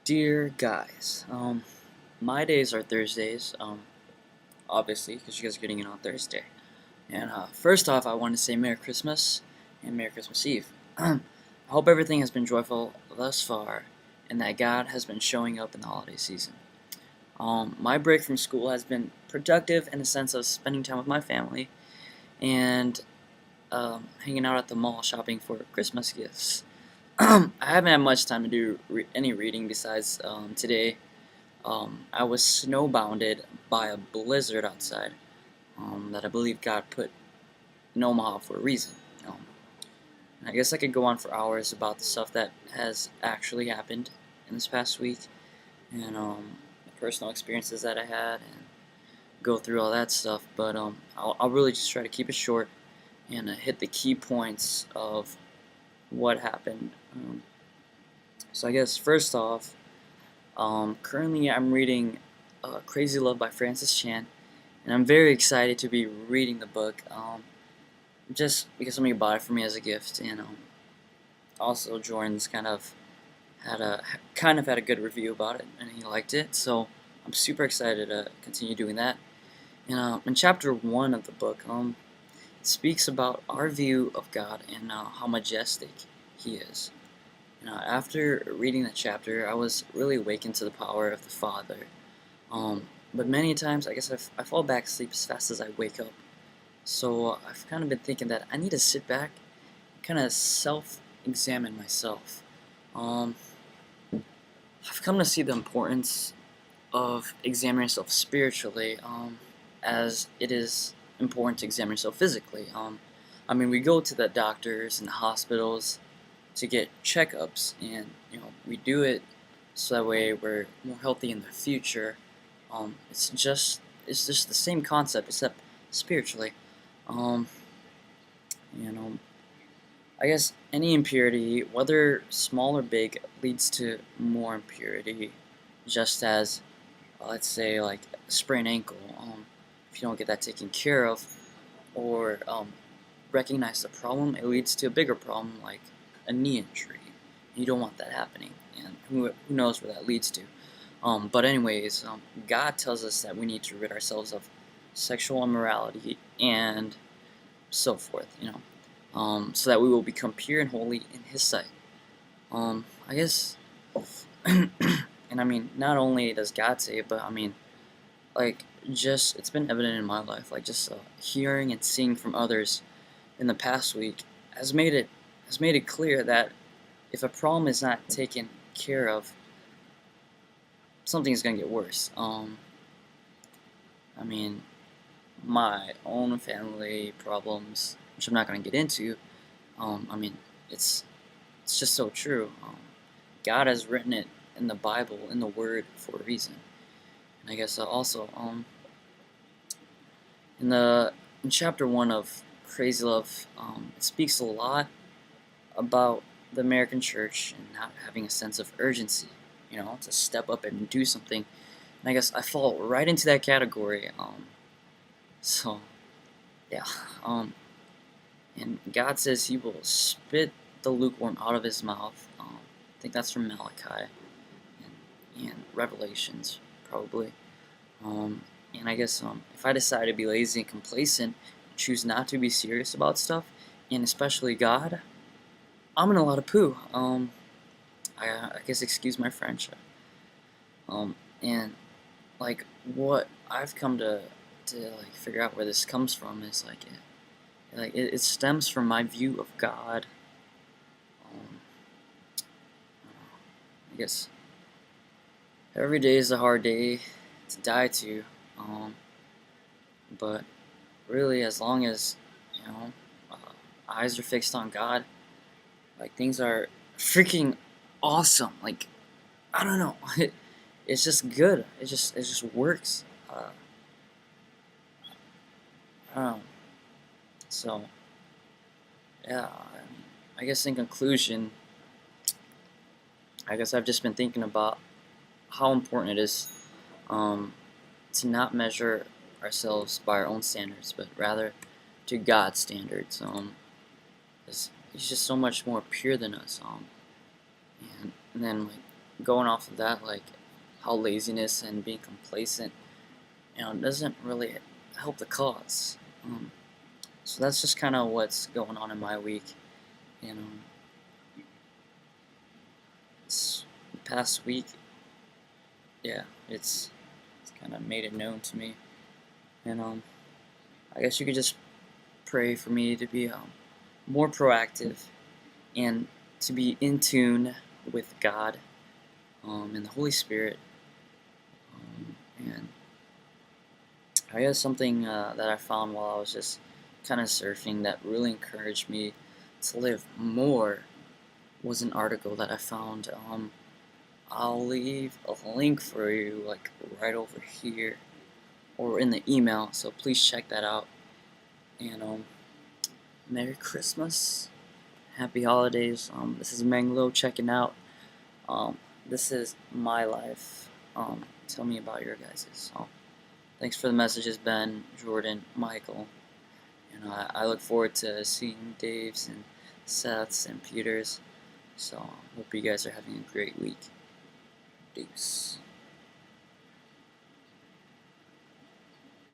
Dear guys, my days are Thursdays, obviously, because you guys are getting in on Thursday. And first off, I want to say Merry Christmas and Merry Christmas Eve. I hope everything has been joyful thus far and that God has been showing up in the holiday season. My break from school has been productive in the sense of spending time with my family and hanging out at the mall shopping for Christmas gifts. I haven't had much time to do any reading besides today. I was snowbounded by a blizzard outside that I believe God put in Omaha for a reason. Um, I guess I could go on for hours about the stuff that has actually happened in this past week and the personal experiences that I had and go through all that stuff. But I'll really just try to keep it short and hit the key points of what happened. So I guess first off, currently I'm reading Crazy Love by Francis Chan, and I'm very excited to be reading the book. Just because somebody bought it for me as a gift, and also Jordan's kind of had a good review about it, and he liked it. So I'm super excited to continue doing that. And in chapter one of the book, it speaks about our view of God and how majestic He is. After reading that chapter, I was really awakened to the power of the Father. But many times, I guess I fall back asleep as fast as I wake up. So I've kind of been thinking that I need to sit back, kind of self-examine myself. Um, I've come to see the importance of examining yourself spiritually, as it is important to examine yourself physically. I mean, we go to the doctors and the hospitals to get checkups, and we do it so that way we're more healthy in the future. It's just the same concept except spiritually. Um, you know, I guess any impurity, whether small or big, leads to more impurity. Just as, let's say, like a sprained ankle, if you don't get that taken care of, or recognize the problem, it leads to a bigger problem like a knee injury. You don't want that happening, and who knows where that leads to. But anyways, God tells us that we need to rid ourselves of sexual immorality and so forth, so that we will become pure and holy in His sight. I guess, and I mean, not only does God say it, but I mean, like, just it's been evident in my life, like just hearing and seeing from others in the past week has made it clear that if a problem is not taken care of, something is gonna get worse. I mean, my own family problems, which I'm not gonna get into. I mean, it's it's just so true. God has written it in the Bible, in the Word, for a reason. And I guess also, in chapter one of Crazy Love, it speaks a lot about the American church and not having a sense of urgency, to step up and do something. And I guess I fall right into that category. So yeah, and God says He will spit the lukewarm out of His mouth. I think that's from Malachi and Revelations, probably. Um, and I guess if I decide to be lazy and complacent, choose not to be serious about stuff, and especially God, I'm in a lot of poo. I guess excuse my French. And like what I've come to like figure out where this comes from is it stems from my view of God. Um, I guess every day is a hard day to die to. Um, but really, as long as you know, uh, eyes are fixed on God, like things are freaking awesome. Like I don't know, it's just good. It just works. I don't know. So yeah, I guess in conclusion, I guess I've just been thinking about how important it is um, to not measure ourselves by our own standards, but rather to God's standards. 'Cause He's just so much more pure than us. And then like going off of that, like how laziness and being complacent, doesn't really help the cause. So that's just kind of what's going on in my week. And this past week, yeah, it's kind of made it known to me. And I guess you could just pray for me to be more proactive and to be in tune with God and the Holy Spirit. And I guess something that I found while I was just kind of surfing that really encouraged me to live more was an article that I found. I'll leave a link for you, like right over here or in the email, so please check that out. And Merry Christmas, Happy Holidays. This is Manglo checking out. This is my life. Tell me about your guys's. Thanks for the messages, Ben, Jordan, Michael. And I look forward to seeing Dave's and Seth's and Peter's. So hope you guys are having a great week. Peace.